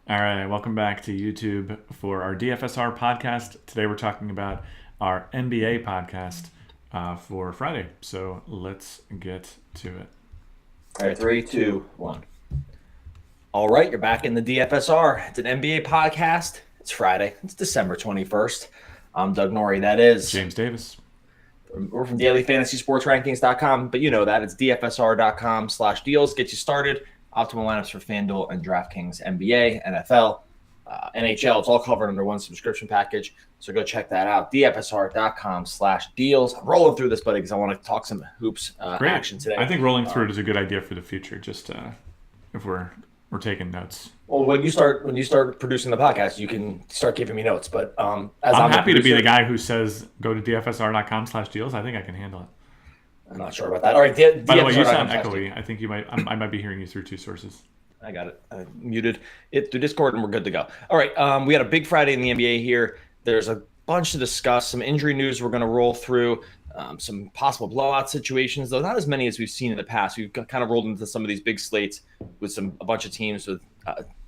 All right, welcome back to YouTube for our DFSR podcast. Today we're talking about our NBA podcast for Friday. So let's get to it. All right, three, two, one. All right, you're back in the DFSR. It's an NBA podcast. It's Friday. It's December 21st. I'm Doug Norrie. That is. James Davis. We're from dailyfantasysportsrankings.com, but you know that. It's dfsr.com/deals. Get you started. Optimal lineups for FanDuel and DraftKings, NBA, NFL, NHL. It's all covered under one subscription package. So go check that out. dfsr.com/deals. I'm rolling through this, buddy, because I want to talk some hoops action today. I think rolling through it is a good idea for the future, just if we're taking notes. Well, when you start producing the podcast, you can start giving me notes. But as I'm happy to be the guy who says go to dfsr.com/deals. I think I can handle it. I'm not sure about that. All right. By the way, you sound echoey. I think I might be hearing you through two sources. I got it. I muted it through Discord, and we're good to go. All right. We had a big Friday in the NBA here. There's a bunch to discuss. Some injury news we're going to roll through. Some possible blowout situations, though not as many as we've seen in the past. We've kind of rolled into some of these big slates with a bunch of teams with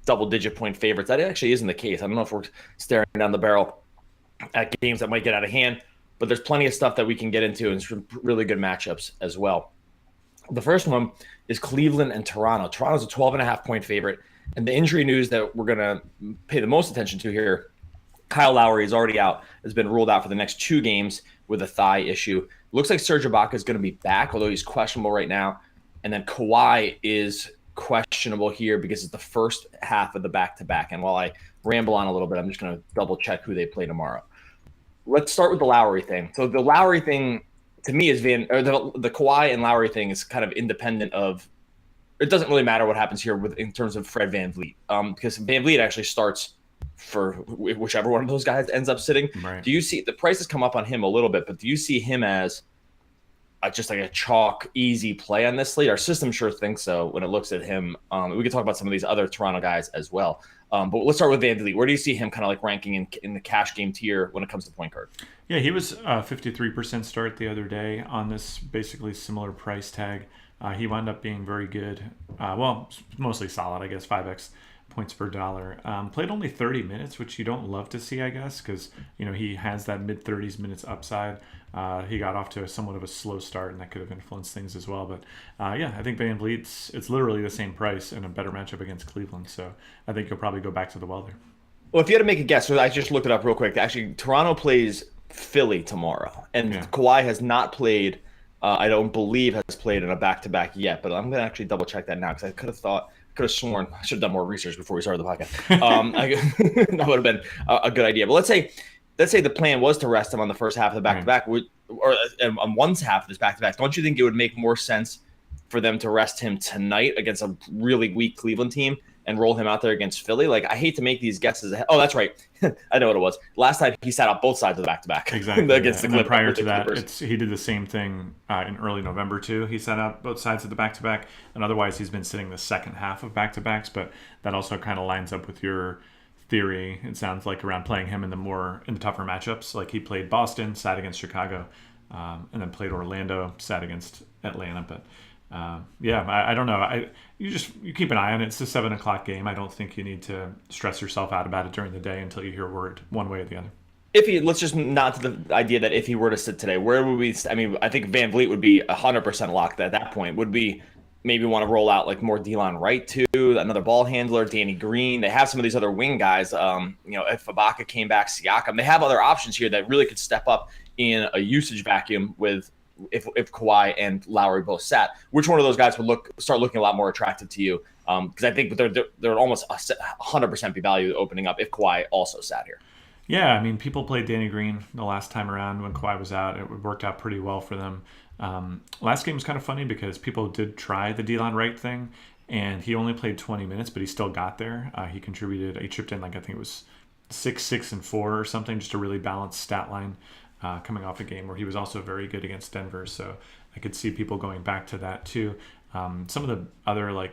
double-digit point favorites. That actually isn't the case. I don't know if we're staring down the barrel at games that might get out of hand, but there's plenty of stuff that we can get into and some really good matchups as well. The first one is Cleveland and Toronto. Toronto's a 12.5-point favorite, and the injury news that we're going to pay the most attention to here, Kyle Lowry is already out, has been ruled out for the next 2 games with a thigh issue. Looks like Serge Ibaka is going to be back, although he's questionable right now. And then Kawhi is questionable here because it's the first half of the back-to-back. And while I ramble on a little bit, I'm just going to double-check who they play tomorrow. Let's start with the Lowry thing. So the Lowry thing, to me, is the Kawhi and Lowry thing is kind of independent of – it doesn't really matter what happens here in terms of Fred VanVleet, because VanVleet actually starts – for whichever one of those guys ends up sitting. Right. Do you see the price has come up on him a little bit, but do you see him as just like a chalk easy play on this slate? Our system sure thinks so when it looks at him. We could talk about some of these other Toronto guys as well. But let's start with VanVleet. Where do you see him kind of like ranking in the cash game tier when it comes to point guard? Yeah, he was 53% start the other day on this basically similar price tag. He wound up being very good. Mostly solid, I guess, 5x points per dollar. Played only 30 minutes, which you don't love to see, I guess, because he has that mid-30s minutes upside. He got off to somewhat of a slow start, and that could have influenced things as well. But I think VanVleet's it's literally the same price in a better matchup against Cleveland. So I think he'll probably go back to the well there. Well, if you had to make a guess, so I just looked it up real quick. Actually, Toronto plays Philly tomorrow, and Kawhi has not played. I don't believe has played in a back-to-back yet, but I'm going to actually double-check that now because I could have sworn I should have done more research before we started the podcast. That would have been a good idea. But let's say the plan was to rest him on the first half of the back-to-back, or on one half of this back-to-back. Don't you think it would make more sense for them to rest him tonight against a really weak Cleveland team and roll him out there against Philly? Like, I hate to make these guesses. Oh, that's right. I know what it was. Last time he sat out both sides of the back-to-back. Exactly. Against the Clippers. Prior to that, he did the same thing in early November too. He sat out both sides of the back-to-back, and otherwise he's been sitting the second half of back-to-backs. But that also kind of lines up with your theory. It sounds like around playing him in the tougher matchups. Like he played Boston, sat against Chicago, and then played Orlando, sat against Atlanta. But I don't know. You keep an eye on it. It's a 7:00 game. I don't think you need to stress yourself out about it during the day until you hear word one way or the other. Let's just nod to the idea that if he were to sit today, where would we? I mean, I think VanVleet would be 100% locked at that point. Would we maybe want to roll out like more Delon Wright too, another ball handler, Danny Green? They have some of these other wing guys. If Ibaka came back, Siakam, they have other options here that really could step up in a usage vacuum with. If Kawhi and Lowry both sat, which one of those guys would start looking a lot more attractive to you? Because I think they're almost 100% be value opening up if Kawhi also sat here. Yeah, I mean, people played Danny Green the last time around when Kawhi was out. It worked out pretty well for them. Last game was kind of funny because people did try the Delon Wright thing, and he only played 20 minutes, but he still got there. He contributed. He chipped in I think it was 6, 6, and 4 or something, just a really balanced stat line. Coming off a game where he was also very good against Denver. So I could see people going back to that too. Some of the other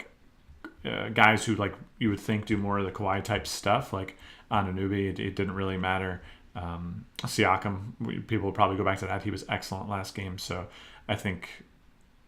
guys who you would think do more of the Kawhi type stuff, like Anunoby, it didn't really matter. Siakam, people will probably go back to that. He was excellent last game. So I think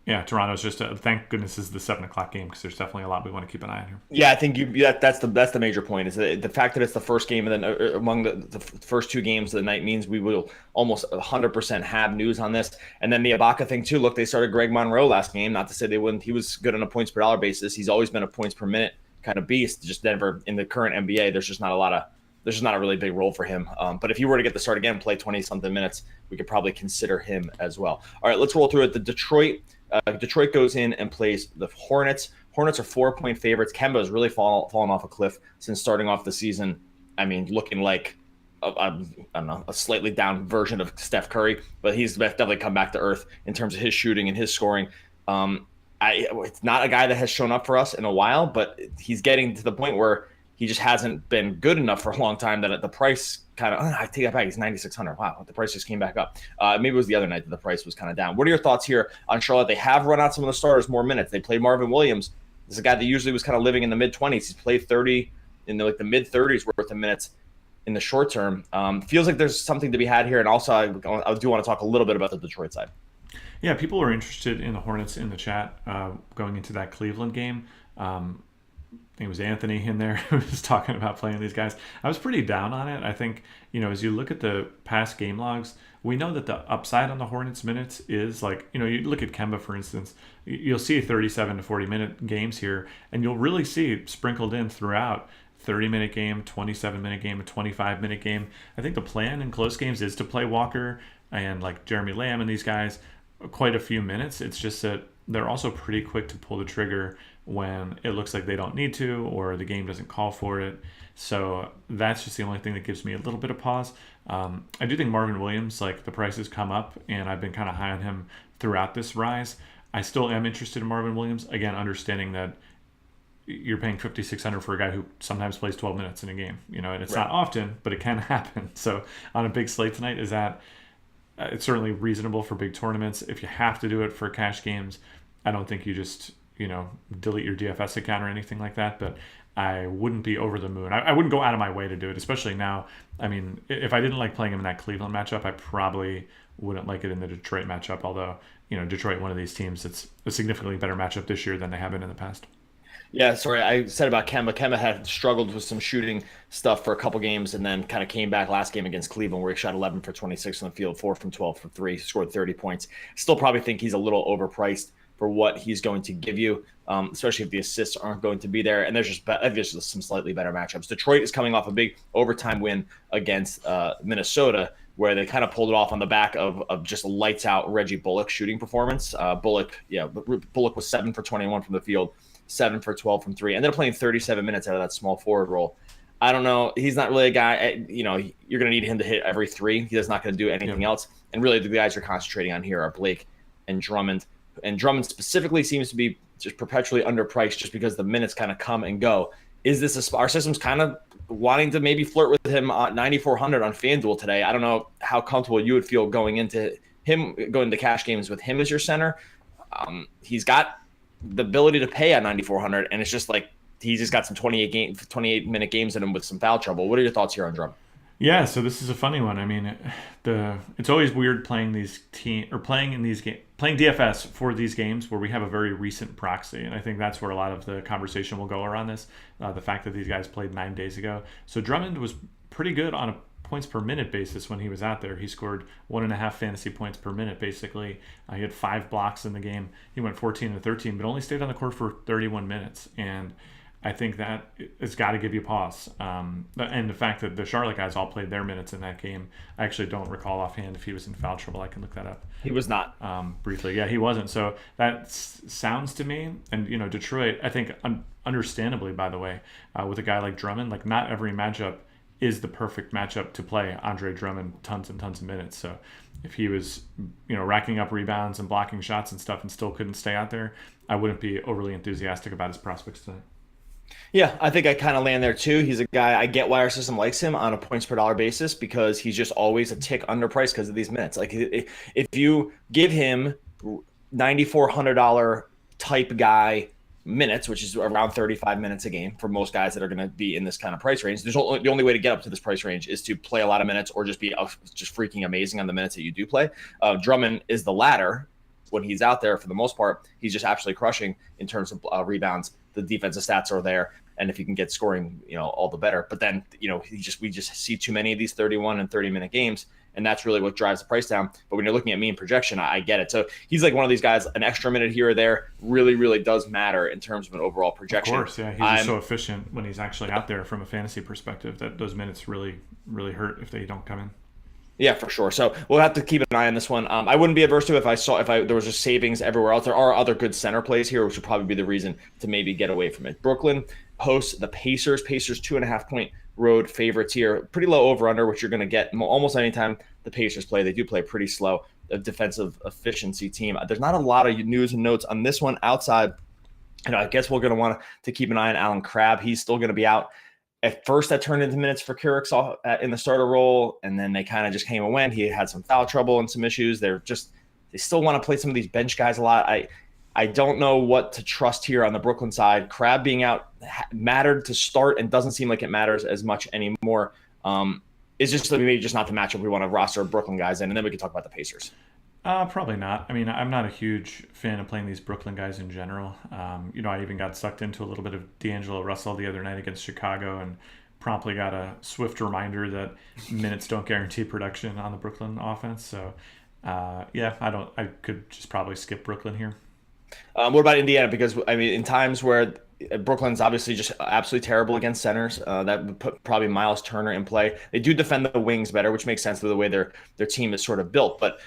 Yeah, Toronto's just thank goodness this is the 7 o'clock game because there's definitely a lot we want to keep an eye on here. Yeah, I think that's the major point is that the fact that it's the first game and then among the first two games of the night means we will almost 100% have news on this. And then the Ibaka thing too. Look, they started Greg Monroe last game. Not to say they wouldn't. He was good on a points per dollar basis. He's always been a points per minute kind of beast. Just never in the current NBA. There's just not a really big role for him. But if you were to get the start again, play 20 something minutes, we could probably consider him as well. All right, let's roll through it. The Detroit goes in and plays the Hornets. Hornets are 4-point favorites. Kemba has really fallen off a cliff since starting off the season. I mean, looking like I don't know, a slightly down version of Steph Curry, but he's definitely come back to earth in terms of his shooting and his scoring. It's not a guy that has shown up for us in a while, but he's getting to the point where he just hasn't been good enough for a long time that the price kind of, I take that back. He's 9,600. Wow. The price just came back up. Maybe it was the other night that the price was kind of down. What are your thoughts here on Charlotte? They have run out some of the starters more minutes. They played Marvin Williams. This is a guy that usually was kind of living in the mid-20s. He's played 30 in the mid-30s worth of minutes in the short term. Feels like there's something to be had here. And also I do want to talk a little bit about the Detroit side. Yeah, people were interested in the Hornets in the chat going into that Cleveland game. I think it was Anthony in there who was talking about playing these guys. I was pretty down on it. I think, as you look at the past game logs, we know that the upside on the Hornets minutes is like, you look at Kemba, for instance, you'll see 37 to 40-minute games here, and you'll really see sprinkled in throughout 30-minute game, 27-minute game, a 25-minute game. I think the plan in close games is to play Walker and like Jeremy Lamb and these guys quite a few minutes. It's just that they're also pretty quick to pull the trigger when it looks like they don't need to or the game doesn't call for it. So that's just the only thing that gives me a little bit of pause. I do think Marvin Williams, like the price has come up, and I've been kind of high on him throughout this rise. I still am interested in Marvin Williams, again, understanding that you're paying $5,600 for a guy who sometimes plays 12 minutes in a game, and it's not often, but it can happen. So on a big slate tonight, is that it's certainly reasonable for big tournaments. If you have to do it for cash games, I don't think you just delete your DFS account or anything like that, but I wouldn't be over the moon. I wouldn't go out of my way to do it, especially now. I mean, if I didn't like playing him in that Cleveland matchup, I probably wouldn't like it in the Detroit matchup, although, Detroit, one of these teams that's a significantly better matchup this year than they have been in the past. Yeah, sorry, I said about Kemba. Kemba had struggled with some shooting stuff for a couple games and then kind of came back last game against Cleveland where he shot 11 for 26 on the field, 4 from 12 for 3, scored 30 points. Still probably think he's a little overpriced for what he's going to give you, especially if the assists aren't going to be there. And there's just some slightly better matchups. Detroit is coming off a big overtime win against Minnesota, where they kind of pulled it off on the back of just a lights out Reggie Bullock shooting performance. Bullock was 7 for 21 from the field, 7 for 12 from 3. Ended up playing 37 minutes out of that small forward role. I don't know. He's not really a guy, you're going to need him to hit every 3. He's not going to do anything else. And really the guys you're concentrating on here are Blake and Drummond. And Drummond specifically seems to be just perpetually underpriced just because the minutes kind of come and go. Is this our system's kind of wanting to maybe flirt with him at 9,400 on FanDuel today? I don't know how comfortable you would feel going into cash games with him as your center. He's got the ability to pay at 9,400, and it's just like he's just got some 28-minute games in him with some foul trouble. What are your thoughts here on Drummond? Yeah, so this is a funny one. I mean, it's always weird playing playing DFS for these games where we have a very recent proxy, and I think that's where a lot of the conversation will go around this. The fact that these guys played 9 days ago. So Drummond was pretty good on a points per minute basis when he was out there. He scored 1.5 fantasy points per minute, basically. He had 5 blocks in the game. He went 14 and 13, but only stayed on the court for 31 minutes. And I think that it's got to give you pause. And the fact that the Charlotte guys all played their minutes in that game, I actually don't recall offhand if he was in foul trouble. I can look that up. He was not. Briefly. Yeah, he wasn't. So that sounds to me, and Detroit, I think understandably, by the way, with a guy like Drummond, like not every matchup is the perfect matchup to play Andre Drummond tons and tons of minutes. So if he was, racking up rebounds and blocking shots and stuff and still couldn't stay out there, I wouldn't be overly enthusiastic about his prospects tonight. Yeah, I think I kind of land there too. He's a guy, I get why our system likes him on a points per dollar basis because he's just always a tick underpriced because of these minutes. Like if you give him $9,400 type guy minutes, which is around 35 minutes a game for most guys that are going to be in this kind of price range, the only way to get up to this price range is to play a lot of minutes or just be just freaking amazing on the minutes that you do play. Drummond is the latter. when he's out there, for the most part, he's just absolutely crushing in terms of rebounds. The defensive stats are there. And if you can get scoring, all the better. But then, we just see too many of these 31 and 30-minute games, and that's really what drives the price down. But when you're looking at mean projection, I get it. So he's like one of these guys, an extra minute here or there really, really does matter in terms of an overall projection. Of course, yeah. He's just so efficient when he's actually out there from a fantasy perspective that those minutes really, really hurt if they don't come in. Yeah, for sure. So we'll have to keep an eye on this one. I wouldn't be averse to it if there was just savings everywhere else. There are other good center plays here, which would probably be the reason to maybe get away from it. Brooklyn hosts the Pacers. Pacers 2.5-point road favorites here. Pretty low over/under, which you're going to get almost anytime the Pacers play. They do play pretty slow, a defensive efficiency team. There's not a lot of news and notes on this one outside. I guess we're going to want to keep an eye on Alan Crabb. He's still going to be out. At first, that turned into minutes for Keurig in the starter role, and then they kind of just came and went. He had some foul trouble and some issues. They still want to play some of these bench guys a lot. I don't know what to trust here on the Brooklyn side. Crabb being out mattered to start and doesn't seem like it matters as much anymore. It's just maybe just not the matchup we want to roster Brooklyn guys in, and then we can talk about the Pacers. Probably not. I mean, I'm not a huge fan of playing these Brooklyn guys in general. I even got sucked into a little bit of D'Angelo Russell the other night against Chicago and promptly got a swift reminder that minutes don't guarantee production on the Brooklyn offense. So, I could just probably skip Brooklyn here. What about Indiana? Because, in times where Brooklyn's obviously just absolutely terrible against centers, that would put probably Miles Turner in play. They do defend the wings better, which makes sense with the way their team is sort of built. But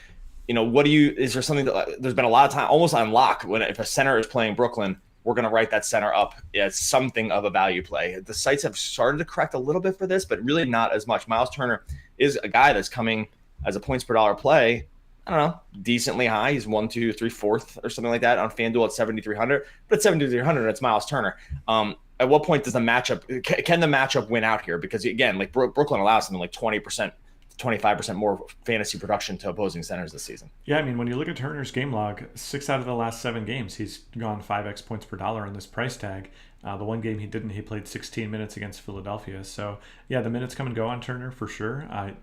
is there something that there's been a lot of time almost on lock if a center is playing Brooklyn, we're going to write that center up as something of a value play. The sites have started to correct a little bit for this, but really not as much. Miles Turner is a guy that's coming as a points per dollar play. I don't know, decently high. He's 1, 2, 3, 4th or something like that on FanDuel at 7,300. But at 7,300, it's Miles Turner. At what point does the matchup? Can the matchup win out here? Because again, like Brooklyn allows something like 20%. 25% more fantasy production to opposing centers this season. Yeah, when you look at Turner's game log, 6 out of the last 7 games, he's gone 5x points per dollar on this price tag. The one game he didn't, he played 16 minutes against Philadelphia. So, yeah, the minutes come and go on Turner for sure. A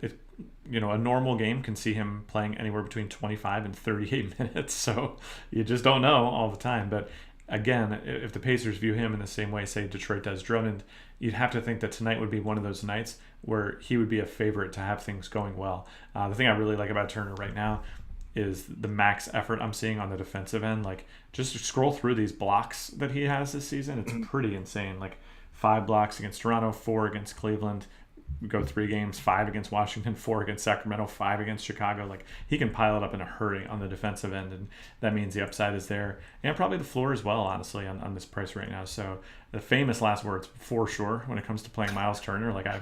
normal game can see him playing anywhere between 25 and 38 minutes. So you just don't know all the time. But again, if the Pacers view him in the same way, say, Detroit does Drummond, you'd have to think that tonight would be one of those nights where he would be a favorite to have things going well. The thing I really like about Turner right now is the max effort I'm seeing on the defensive end. Like, just scroll through these blocks that he has this season. It's pretty insane. Like, 5 blocks against Toronto, 4 against Cleveland. We go 3 games, 5 against Washington, 4 against Sacramento, 5 against Chicago. Like, he can pile it up in a hurry on the defensive end, and that means the upside is there. And probably the floor as well, honestly, on this price right now. So the famous last words, for sure, when it comes to playing Miles Turner. Like, I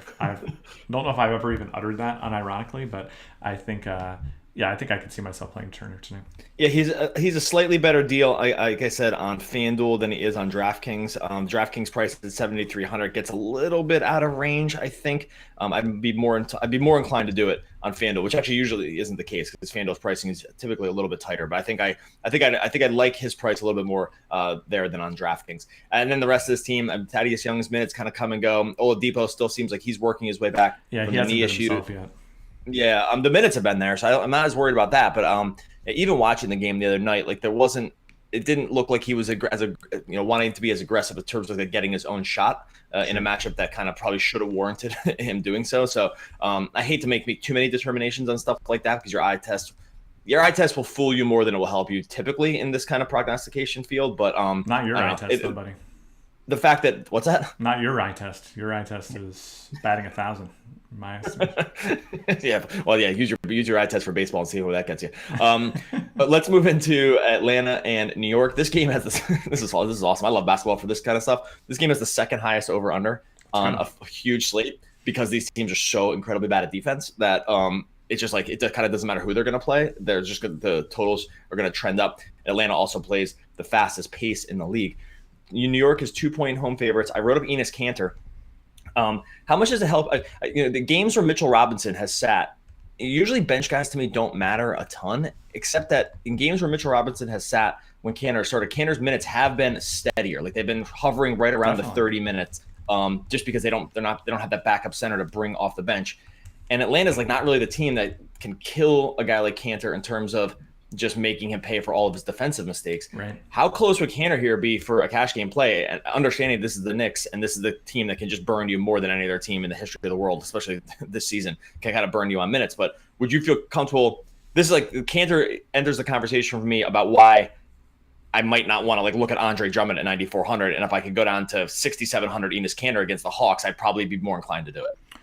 don't know if I've ever even uttered that unironically, but I think I think I could see myself playing Turner tonight. Yeah, he's a slightly better deal, like I said, on FanDuel than he is on DraftKings. DraftKings price at 7,300 gets a little bit out of range, I think. I'd be more inclined to do it on FanDuel, which actually usually isn't the case because FanDuel's pricing is typically a little bit tighter. But I think I'd like his price a little bit more there than on DraftKings. And then the rest of this team, Thaddeus Young's minutes kind of come and go. Oladipo still seems like he's working his way back. Yeah, he hasn't been himself yet. Yeah, the minutes have been there, so I'm not as worried about that. But even watching the game the other night, like it didn't look like he was wanting to be as aggressive in terms of getting his own shot in a matchup that kind of probably should have warranted him doing so. So I hate to make too many determinations on stuff like that because your eye test will fool you more than it will help you typically in this kind of prognostication field. But not your eye test, though, buddy. The fact that what's that? Not your eye test. Your eye test is batting 1,000. My estimation. Use your eye test for baseball and see where that gets you. But let's move into Atlanta and New York. This game has this. This is awesome. I love basketball for this kind of stuff. This game has the second highest over under on a huge slate because these teams are so incredibly bad at defense that it's just like it kind of doesn't matter who they're going to play. They're just the totals are going to trend up. Atlanta also plays the fastest pace in the league. New York is 2-point home favorites. I wrote up Enes Kanter. How much does it help? The games where Mitchell Robinson has sat, usually bench guys to me don't matter a ton, except that in games where Mitchell Robinson has sat when Kanter started, Kanter's minutes have been steadier. Like they've been hovering right around the 30 minutes, just because they don't have that backup center to bring off the bench. And Atlanta's like not really the team that can kill a guy like Kanter in terms of just making him pay for all of his defensive mistakes. Right. How close would Cantor here be for a cash game play? And understanding this is the Knicks, and this is the team that can just burn you more than any other team in the history of the world, especially this season, can kind of burn you on minutes. But would you feel comfortable? This is like Cantor enters the conversation for me about why I might not want to like look at Andre Drummond at 9,400, and if I could go down to 6,700 Enes Kanter against the Hawks, I'd probably be more inclined to do it.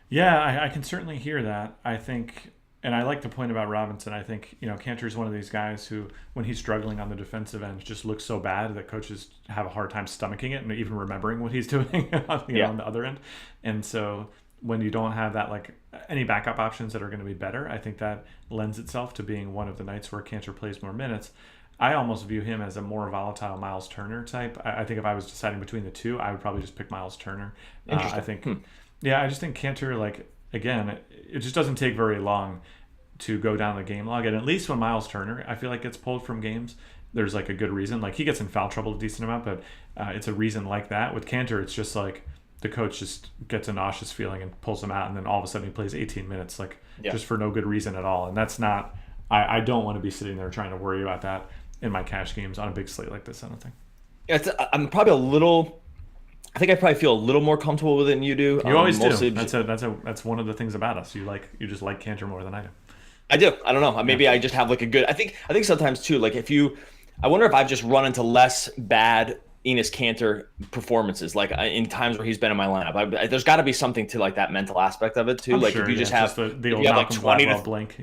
Yeah, I can certainly hear that. I think, and I like the point about Robinson. I think, Kanter is one of these guys who, when he's struggling on the defensive end, just looks so bad that coaches have a hard time stomaching it and even remembering what he's doing on the other end. And so when you don't have that, like any backup options that are going to be better, I think that lends itself to being one of the nights where Kanter plays more minutes. I almost view him as a more volatile Miles Turner type. I think if I was deciding between the two, I would probably just pick Miles Turner. I think, I just think Kanter, like, again, it just doesn't take very long to go down the game log. And at least when Miles Turner, I feel like, gets pulled from games, there's like a good reason. Like, he gets in foul trouble a decent amount, but it's a reason like that. With Kanter, it's just like the coach just gets a nauseous feeling and pulls him out, and then all of a sudden he plays 18 minutes, just for no good reason at all. And that's not, I don't want to be sitting there trying to worry about that in my cash games on a big slate like this, I don't think. I'm probably I think I probably feel a little more comfortable with it than you do. You always do. That's one of the things about us. You just like Kanter more than I do. I do. I don't know. Maybe I just have like a good. I think sometimes too. Like I wonder if I've just run into less bad Enes Kanter performances, like in times where he's been in my lineup. There's got to be something to like that mental aspect of it too. I'm like sure, if you just have the old Malcolm Gladwell blink,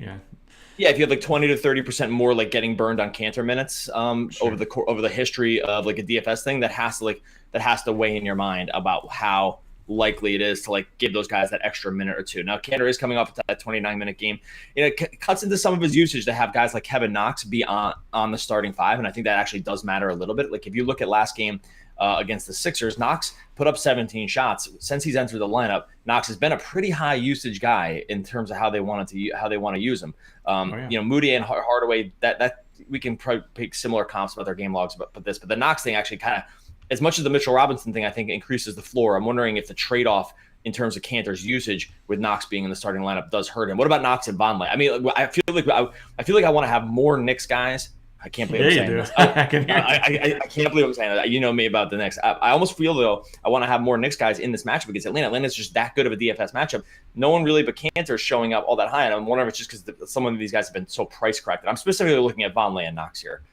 if you have like 20 to 30% more like getting burned on Kanter minutes over the history of like a DFS thing, that has to weigh in your mind about how likely it is to like give those guys that extra minute or two. Now Kanter is coming off that 29-minute game. It cuts into some of his usage to have guys like Kevin Knox be on the starting five, and I think that actually does matter a little bit. Like if you look at last game against the Sixers, Knox put up 17 shots. Since he's entered the lineup, Knox has been a pretty high usage guy in terms of how they want to use him. Moody and Hardaway, that we can probably pick similar comps about their game logs, but the Knox thing actually kind of, as much as the Mitchell Robinson thing, I think increases the floor. I'm wondering if the trade-off in terms of Kanter's usage with Knox being in the starting lineup does hurt him. What about Knox and Vonleh? I mean, I feel like I want to have more Knicks guys. I can't believe I'm saying this. I can't believe I'm saying that. You know me about the Knicks. I almost feel, though, I want to have more Knicks guys in this matchup against Atlanta. Atlanta's just that good of a DFS matchup. No one really but Kanter is showing up all that high, and I'm wondering if it's just because some of these guys have been so price-corrected. I'm specifically looking at Vonleh and Knox here.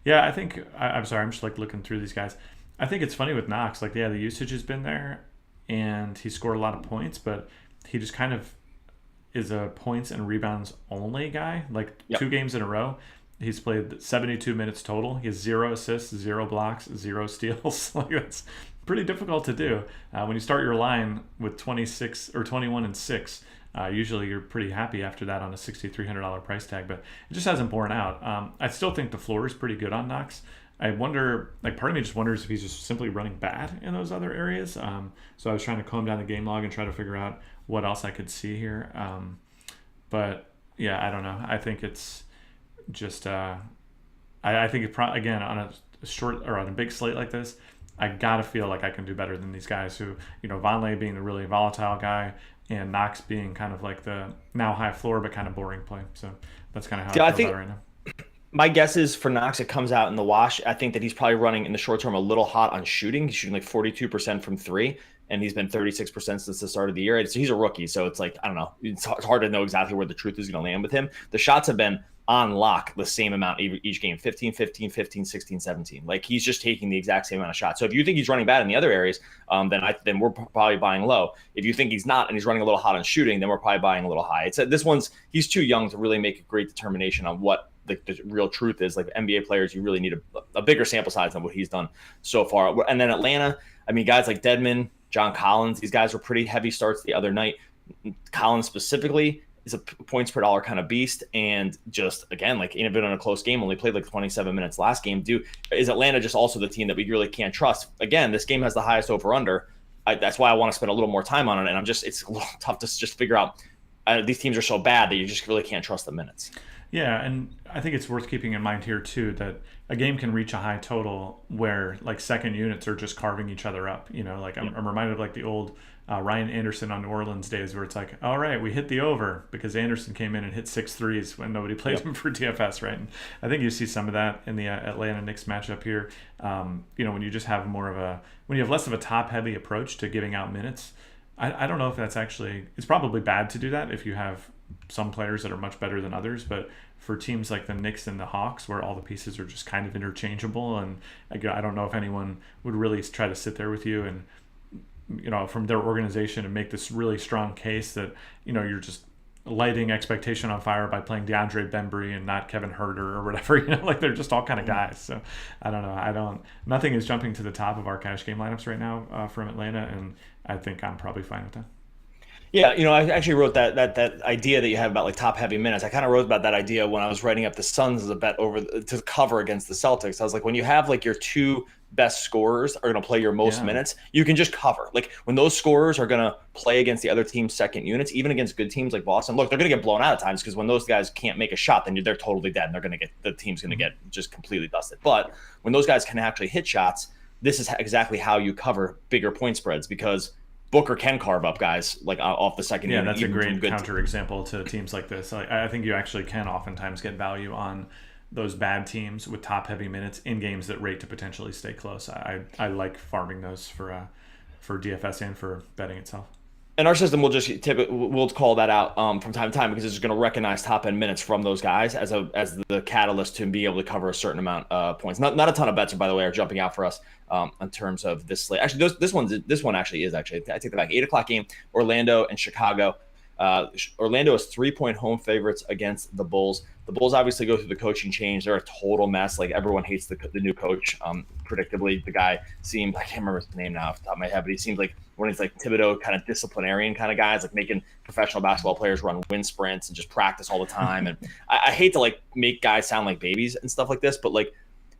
Yeah, I think I'm sorry. I'm just like looking through these guys. I think it's funny with Knox. Like, the usage has been there, and he scored a lot of points, but he just kind of is a points and rebounds only guy. Like 2 games in a row, he's played 72 minutes total. He has 0 assists, 0 blocks, 0 steals. Like, that's pretty difficult to do. When you start your line with 26 or 21 and 6. Usually you're pretty happy after that on a $6,300 price tag, but it just hasn't borne out. I still think the floor is pretty good on Knox. I wonder, like, part of me just wonders if he's just simply running bad in those other areas. So I was trying to comb down the game log and try to figure out what else I could see here. But yeah, I don't know. I think it's just, I think it again, on a short or on a big slate like this, I gotta feel like I can do better than these guys who, Vonleh being the really volatile guy, and Knox being kind of like the now high floor but kind of boring play. So that's kind of how I feel about it right now. My guess is for Knox, it comes out in the wash. I think that he's probably running in the short term a little hot on shooting. He's shooting like 42% from 3, and he's been 36% since the start of the year. So he's a rookie, so it's like, I don't know. It's hard to know exactly where the truth is going to land with him. The shots have been on lock the same amount each game, 15, 15, 15, 16, 17. Like, he's just taking the exact same amount of shots. So if you think he's running bad in the other areas, then we're probably buying low. If you think he's not and he's running a little hot on shooting, then we're probably buying a little high. He's too young to really make a great determination on what the real truth is. Like, NBA players, you really need a bigger sample size than what he's done so far. And then Atlanta, I mean, guys like Dedmon, John Collins, these guys were pretty heavy starts the other night. Collins specifically is a points per dollar kind of beast, and just, again, like, in a bit on a close game, only played like 27 minutes last game. Is Atlanta just also the team that we really can't trust? Again, this game has the highest over-under. That's why I want to spend a little more time on it, and it's a little tough to just figure out. These teams are so bad that you just really can't trust the minutes. Yeah, and I think it's worth keeping in mind here too that a game can reach a high total where like second units are just carving each other up. Like I'm reminded of like the old Ryan Anderson on New Orleans days where it's like, all right, we hit the over because Anderson came in and hit 6 threes when nobody played him for DFS, right? And I think you see some of that in the Atlanta Knicks matchup here. When you just have when you have less of a top heavy approach to giving out minutes. I don't know if that's actually, it's probably bad to do that if you have some players that are much better than others, but for teams like the Knicks and the Hawks where all the pieces are just kind of interchangeable, and I don't know if anyone would really try to sit there with you and from their organization and make this really strong case that you're just lighting expectation on fire by playing DeAndre Bembry and not Kevin Huerter or whatever. Like they're just all kind of guys. So I don't know. Nothing is jumping to the top of our cash game lineups right now from Atlanta, and I think I'm probably fine with that. Yeah, I actually wrote that idea that you have about like top heavy minutes. I kind of wrote about that idea when I was writing up the Suns as a bet to cover against the Celtics. I was like, when you have like your two best scorers are going to play your most minutes, you can just cover. Like when those scorers are going to play against the other team's second units, even against good teams like Boston, look, they're going to get blown out at times because when those guys can't make a shot, then they're totally dead and the team's going to get just completely dusted. But when those guys can actually hit shots, this is exactly how you cover bigger point spreads because Booker can carve up guys like off the second unit. Yeah, that's a great counter example to teams like this. I think you actually can oftentimes get value on those bad teams with top heavy minutes in games that rate to potentially stay close. I like farming those for DFS and for betting itself. And our system will we'll call that out from time to time because it's going to recognize top end minutes from those guys as the catalyst to be able to cover a certain amount of points. Not a ton of bets, by the way, are jumping out for us in terms of this slate. Actually, this one actually is I take that back. 8:00 game, Orlando and Chicago. Orlando is 3-point home favorites against the Bulls. The Bulls obviously go through the coaching change. They're a total mess. Like everyone hates the new coach. Predictably, the guy seemed, I can't remember his name now off the top of my head, but he seems like one of these like Thibodeau kind of disciplinarian kind of guys, like making professional basketball players run wind sprints and just practice all the time. And I hate to like make guys sound like babies and stuff like this, but like,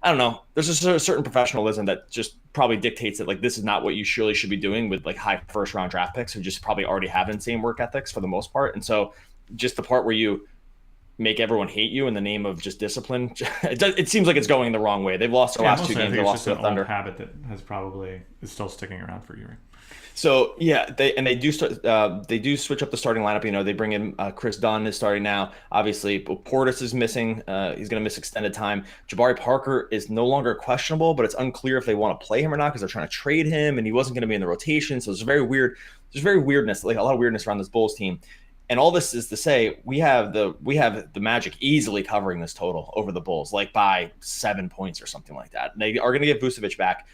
I don't know. There's a certain professionalism that just probably dictates that like this is not what you surely should be doing with like high first round draft picks who just probably already have insane work ethics for the most part. And so just the part where you make everyone hate you in the name of just discipline, it seems like it's going the wrong way. They've lost their last two games. They lost to the Thunder. Habit that is still sticking around for you, right? So yeah, they do switch up the starting lineup. They bring in Chris Dunn is starting now. Obviously, Portis is missing. He's going to miss extended time. Jabari Parker is no longer questionable, but it's unclear if they want to play him or not because they're trying to trade him, and he wasn't going to be in the rotation. So it's very weird. There's very weirdness, like a lot of weirdness around this Bulls team. And all this is to say, we have the Magic easily covering this total over the Bulls, like by 7 points or something like that. They are going to get Vucevic back.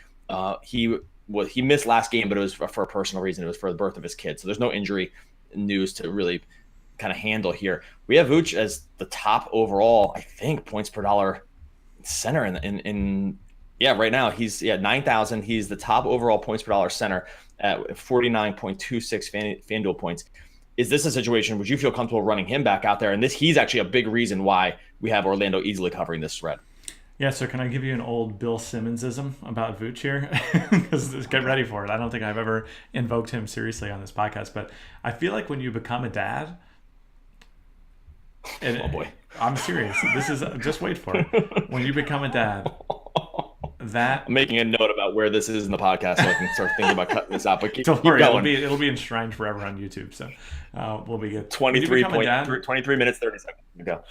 He missed last game, but it was for a personal reason. It was for the birth of his kid. So there's no injury news to really kind of handle here. We have Vooch as the top overall, I think, points per dollar center in right now. He's 9,000. He's the top overall points per dollar center at 49.26 FanDuel points. Is this a situation, would you feel comfortable running him back out there? And he's actually a big reason why we have Orlando easily covering this spread. Yeah, so can I give you an old Bill Simmonsism about Vooch here? Because get ready for it. I don't think I've ever invoked him seriously on this podcast, but I feel like when you become a dad, and oh boy, I'm serious. This is just wait for it. When you become a dad, I'm making a note about where this is in the podcast so I can start thinking about cutting this out. But don't worry, it'll be enshrined forever on YouTube. So we'll be good. 23 minutes 30 seconds to go.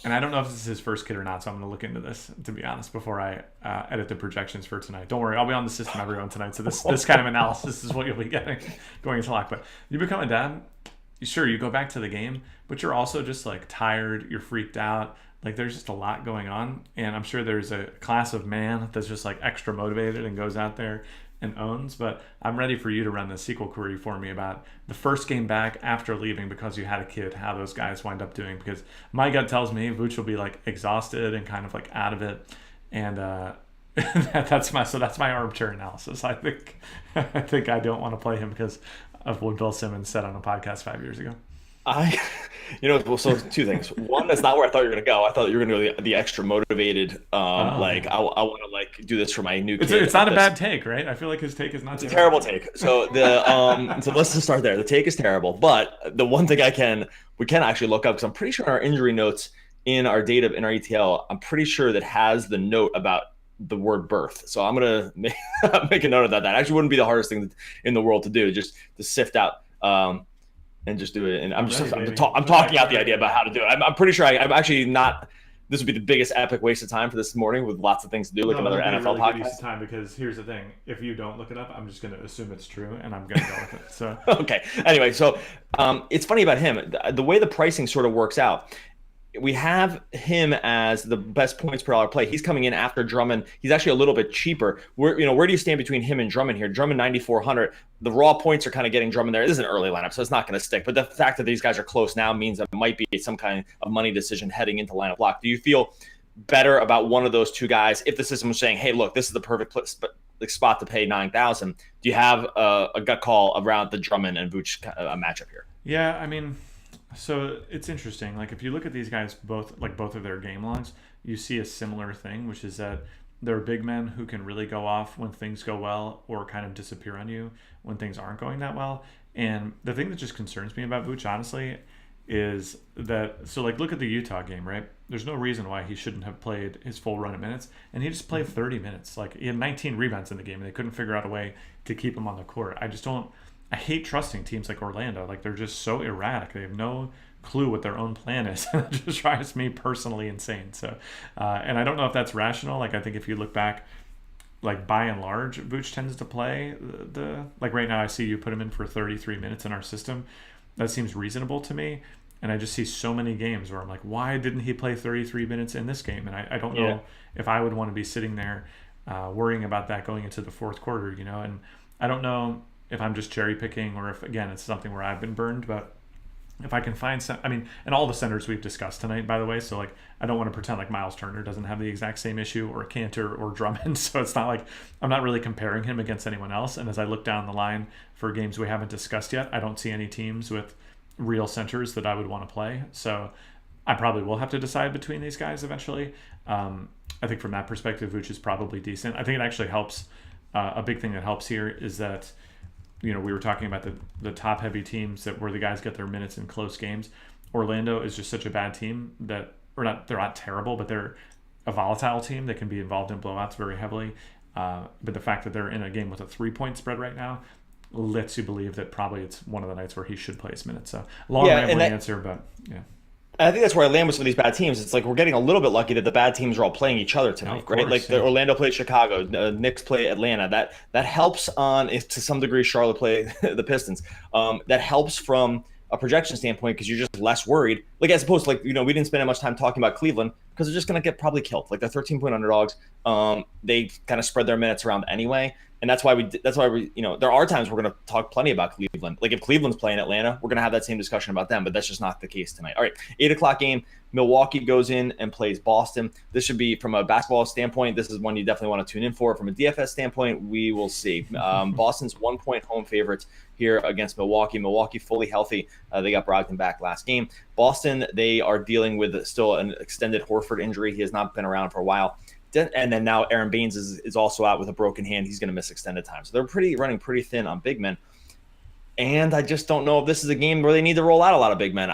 And I don't know if this is his first kid or not, so I'm going to look into this, to be honest, before I edit the projections for tonight. Don't worry, I'll be on the system everyone tonight, so this kind of analysis is what you'll be getting going into lock. But you become a dad, sure, you go back to the game, but you're also just like tired, you're freaked out. Like there's just a lot going on, and I'm sure there's a class of man that's just like extra motivated and goes out there and owns. But I'm ready for you to run the SQL query for me about the first game back after leaving because you had a kid, how those guys wind up doing. Because my gut tells me Vooch will be like exhausted and kind of like out of it, and that's my armchair analysis. I think I don't want to play him because of what Bill Simmons said on a podcast 5 years ago. So two things. One, that's not where I thought you were going to go. I thought you were going to go the extra motivated, like I want to like do this for my new kid. It's not a bad take, right? I feel like his take is not. It's a terrible take. So so let's just start there. The take is terrible, but the one thing we can actually look up because I'm pretty sure in our injury notes in our data in our ETL, I'm pretty sure that has the note about the word birth. So I'm gonna make a note of that. That actually wouldn't be the hardest thing in the world to do, just to sift out and just do it. And I'm talking out the idea about how to do it. I'm pretty sure I'm actually not. This would be the biggest epic waste of time for this morning with lots of things to do, like another NFL podcast. Use of time, because here's the thing: if you don't look it up, I'm just going to assume it's true, and I'm going to go with it. So okay. Anyway, so it's funny about him. The way the pricing sort of works out, we have him as the best points per dollar play. He's coming in after Drummond. He's actually a little bit cheaper. Where do you stand between him and Drummond here? Drummond 9,400. The raw points are kind of getting Drummond there. This is an early lineup, so it's not going to stick. But the fact that these guys are close now means that it might be some kind of money decision heading into lineup lock. Do you feel better about one of those two guys if the system was saying, "Hey, look, this is the perfect spot to pay 9,000"? Do you have a gut call around the Drummond and Vooch matchup here? Yeah, I mean. So it's interesting. Like if you look at these guys, both of their game logs, you see a similar thing, which is that they're big men who can really go off when things go well, or kind of disappear on you when things aren't going that well. And the thing that just concerns me about Vooch, honestly, is that, so like look at the Utah game, right? There's no reason why he shouldn't have played his full run of minutes, and he just played 30 minutes. Like he had 19 rebounds in the game, and they couldn't figure out a way to keep him on the court. I hate trusting teams like Orlando. Like they're just so erratic. They have no clue what their own plan is. It just drives me personally insane. So, and I don't know if that's rational. Like I think if you look back, like by and large, Vooch tends to play like right now. I see you put him in for 33 minutes in our system. That seems reasonable to me. And I just see so many games where I'm like, why didn't he play 33 minutes in this game? And I don't know if I would want to be sitting there worrying about that going into the fourth quarter, and I don't know if I'm just cherry picking, or if again it's something where I've been burned. But if I can find some, and all the centers we've discussed tonight, by the way, so like I don't want to pretend like Miles Turner doesn't have the exact same issue, or Cantor or Drummond. So it's not like I'm not really comparing him against anyone else. And as I look down the line for games we haven't discussed yet, I don't see any teams with real centers that I would want to play. So I probably will have to decide between these guys eventually. I think from that perspective, Vooch is probably decent. I think it actually helps. A big thing that helps here is that, we were talking about the top heavy teams where the guys get their minutes in close games. Orlando is just such a bad team they're not terrible, but they're a volatile team that can be involved in blowouts very heavily. But the fact that they're in a game with a 3-point spread right now lets you believe that probably it's one of the nights where he should play his minutes. So rambling answer, but yeah. And I think that's where I land with some of these bad teams. It's like we're getting a little bit lucky that the bad teams are all playing each other tonight, right? Like Orlando played Chicago, Knicks play Atlanta. That helps to some degree. Charlotte play the Pistons. That helps from a projection standpoint because you're just less worried. Like as opposed to we didn't spend that much time talking about Cleveland because they're just going to get probably killed. Like they're 13-point underdogs. They kind of spread their minutes around anyway. And that's why we, there are times we're going to talk plenty about Cleveland. Like if Cleveland's playing Atlanta, we're going to have that same discussion about them, but that's just not the case tonight. All right, 8:00 game, Milwaukee goes in and plays Boston. This should be, from a basketball standpoint, this is one you definitely want to tune in for. From a DFS standpoint, we will see. Boston's 1-point home favorites here against Milwaukee. Milwaukee fully healthy. They got Brogdon back last game. Boston, they are dealing with still an extended Horford injury. He has not been around for a while. And then now Aaron Baines is also out with a broken hand. He's going to miss extended time. So they're running pretty thin on big men. And I just don't know if this is a game where they need to roll out a lot of big men.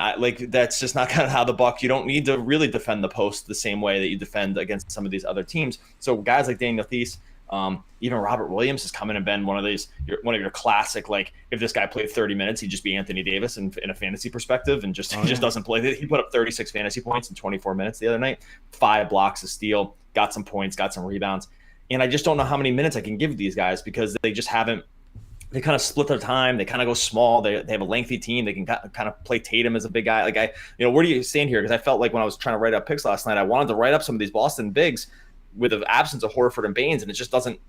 That's just not kind of how the Bucks. You don't need to really defend the post the same way that you defend against some of these other teams. So guys like Daniel Theis, even Robert Williams has come in and been one of your classic, like if this guy played 30 minutes, he'd just be Anthony Davis in a fantasy perspective, and he just doesn't play. He put up 36 fantasy points in 24 minutes the other night, 5 blocks, a steal, got some points, got some rebounds. And I just don't know how many minutes I can give these guys because they just haven't. They kind of split their time. They kind of go small. They have a lengthy team. They can kind of play Tatum as a big guy. Where do you stand here? Because I felt like when I was trying to write up picks last night, I wanted to write up some of these Boston bigs with the absence of Horford and Baines, and it just doesn't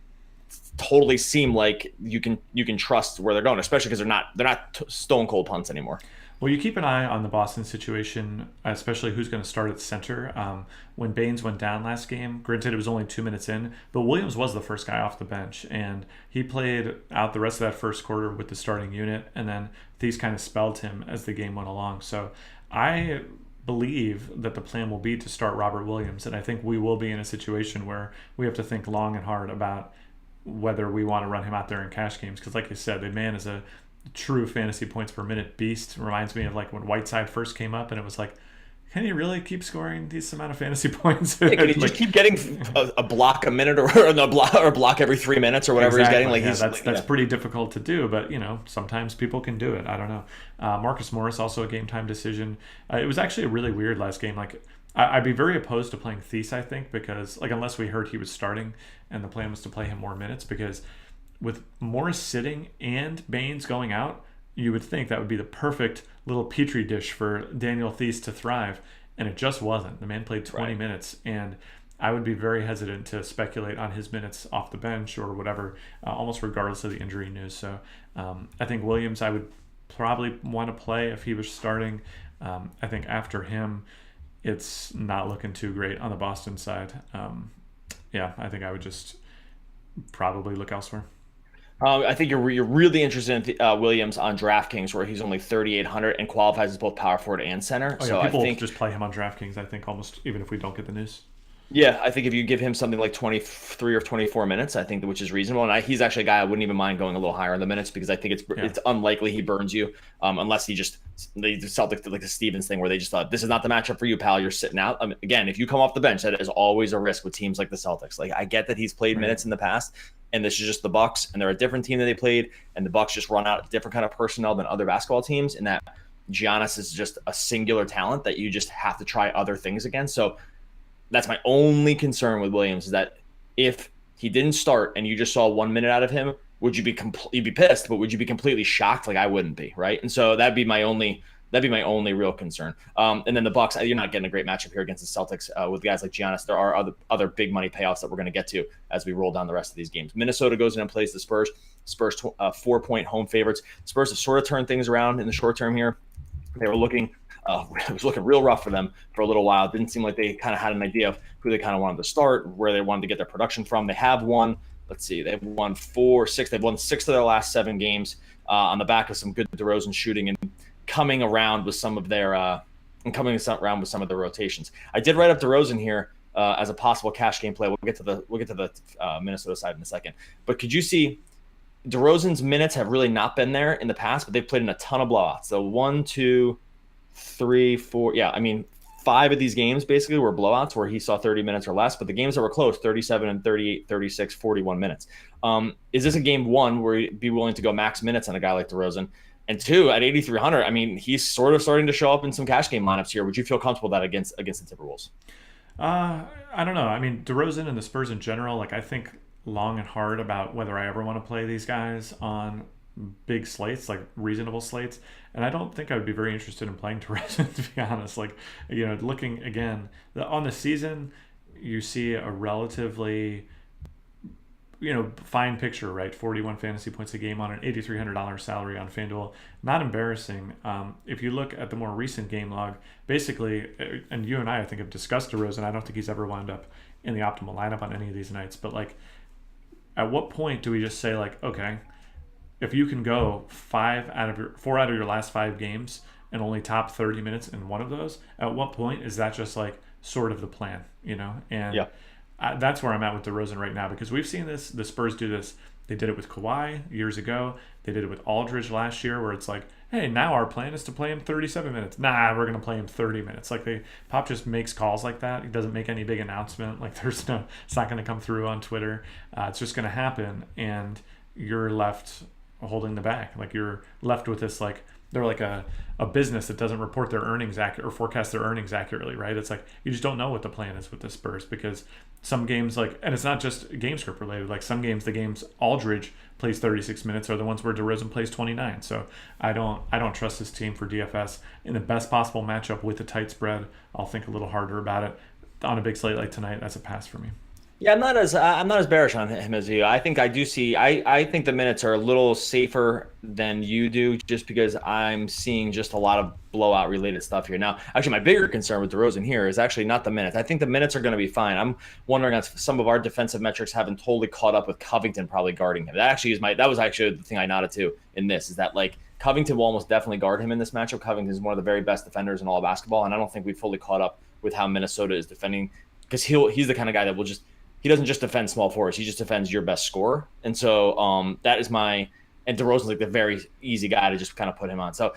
totally seem like you can trust where they're going, especially because they're not stone cold punts anymore. Well, you keep an eye on the Boston situation, especially who's going to start at center. When Baines went down last game, granted it was only 2 minutes in, but Williams was the first guy off the bench, and he played out the rest of that first quarter with the starting unit, and then these kind of spelled him as the game went along. So I believe that the plan will be to start Robert Williams, and I think we will be in a situation where we have to think long and hard about whether we want to run him out there in cash games, because like you said, the man is a true fantasy points per minute beast. Reminds me of like when Whiteside first came up, and it was like can he really keep scoring these amount of fantasy points? Hey, can he Like, just keep getting a block a minute or a block every 3 minutes or whatever he's getting? Like yeah, he's that's pretty difficult to do, but sometimes people can do it. I don't know. Marcus Morris also a game time decision. It was actually a really weird last game. Like I'd be very opposed to playing Thies, I think, because like unless we heard he was starting and the plan was to play him more minutes, because with Morris sitting and Baines going out, you would think that would be the perfect little petri dish for Daniel Thies to thrive, and it just wasn't. The man played 20 minutes, and I would be very hesitant to speculate on his minutes off the bench or whatever, almost regardless of the injury news. So I think Williams I would probably want to play if he was starting. I think after him, it's not looking too great on the Boston side. I think I would just probably look elsewhere. I think you're really interested in Williams on DraftKings, where he's only 3,800 and qualifies as both power forward and center. Oh, yeah, so people I think just play him on DraftKings, I think, almost even if we don't get the news. Yeah, I think if you give him something like 23 or 24 minutes, I think which is reasonable. And he's actually a guy I wouldn't even mind going a little higher in the minutes, because I think it's unlikely he burns you, unless he just they Celtics did like the Stevens thing where they just thought, this is not the matchup for you, pal. You're sitting out. Again, if you come off the bench, that is always a risk with teams like the Celtics. Like, I get that he's played minutes in the past, and this is just the Bucks, and they're a different team that they played, and the Bucks just run out a different kind of personnel than other basketball teams, and that Giannis is just a singular talent that you just have to try other things against. So that's my only concern with Williams, is that if he didn't start and you just saw 1 minute out of him, would you be you'd be pissed, but would you be completely shocked? Like, I wouldn't be, right? And so that'd be my only real concern. And then the Bucks, you're not getting a great matchup here against the Celtics with guys like Giannis. There are other big money payoffs that we're going to get to as we roll down the rest of these games. Minnesota goes in and plays the Spurs. Spurs 4-point home favorites. Spurs have sort of turned things around in the short term here. They were looking. It was looking real rough for them for a little while. It didn't seem like they kind of had an idea of who they kind of wanted to start, where they wanted to get their production from. They have won, they've won 6 of their last 7 games on the back of some good DeRozan shooting and coming around with some of their rotations. I did write up DeRozan here as a possible cash game play. We'll get to the Minnesota side in a second. But could you see DeRozan's minutes have really not been there in the past, but they've played in a ton of blowouts. So 1, 2, 3, 4. Yeah, 5 of these games basically were blowouts where he saw 30 minutes or less, but the games that were close, 37 and 38, 36, 41 minutes. Is this a game, one, where you'd be willing to go max minutes on a guy like DeRozan? And 2, at 8,300, he's sort of starting to show up in some cash game lineups here. Would you feel comfortable with that against the Timberwolves? I don't know. DeRozan and the Spurs in general, like, I think long and hard about whether I ever want to play these guys on big slates, like reasonable slates. And I don't think I would be very interested in playing DeRozan, to be honest. Like, looking again on the season, you see a relatively, fine picture, right? 41 fantasy points a game on an $8,300 salary on FanDuel. Not embarrassing. If you look at the more recent game log, basically, and you and I think, have discussed DeRozan. I don't think he's ever wound up in the optimal lineup on any of these nights. But, like, at what point do we just say, like, okay, if you can go 4 out of your last 5 games and only top 30 minutes in one of those, at what point is that just like sort of the plan, And yeah. That's where I'm at with DeRozan right now, because we've seen this. The Spurs do this. They did it with Kawhi years ago. They did it with Aldridge last year, where it's like, hey, now our plan is to play him 37 minutes. Nah, we're going to play him 30 minutes. Like, Pop just makes calls like that. He doesn't make any big announcement. Like, it's not going to come through on Twitter. It's just going to happen, and you're left holding the bag. Like, you're left with this, like, they're like a business that doesn't report their earnings or forecast their earnings accurately, right? It's like, you just don't know what the plan is with the Spurs, because some games, like, and it's not just game script related, like some games, the games Aldridge plays 36 minutes are the ones where DeRozan plays 29. So I don't trust this team for DFS in the best possible matchup with a tight spread. I'll think a little harder about it. On a big slate like tonight, that's a pass for me. Yeah, I'm not as bearish on him as you. I think the minutes are a little safer than you do, just because I'm seeing just a lot of blowout related stuff here. Now, actually, my bigger concern with DeRozan here is actually not the minutes. I think the minutes are going to be fine. I'm wondering if some of our defensive metrics haven't totally caught up with Covington probably guarding him. That was actually the thing I nodded to in this, is that, like, Covington will almost definitely guard him in this matchup. Covington is one of the very best defenders in all of basketball, and I don't think we've fully caught up with how Minnesota is defending, because he's the kind of guy that will just. He doesn't just defend small forwards. He just defends your best scorer. And so that is and DeRozan's like the very easy guy to just kind of put him on. So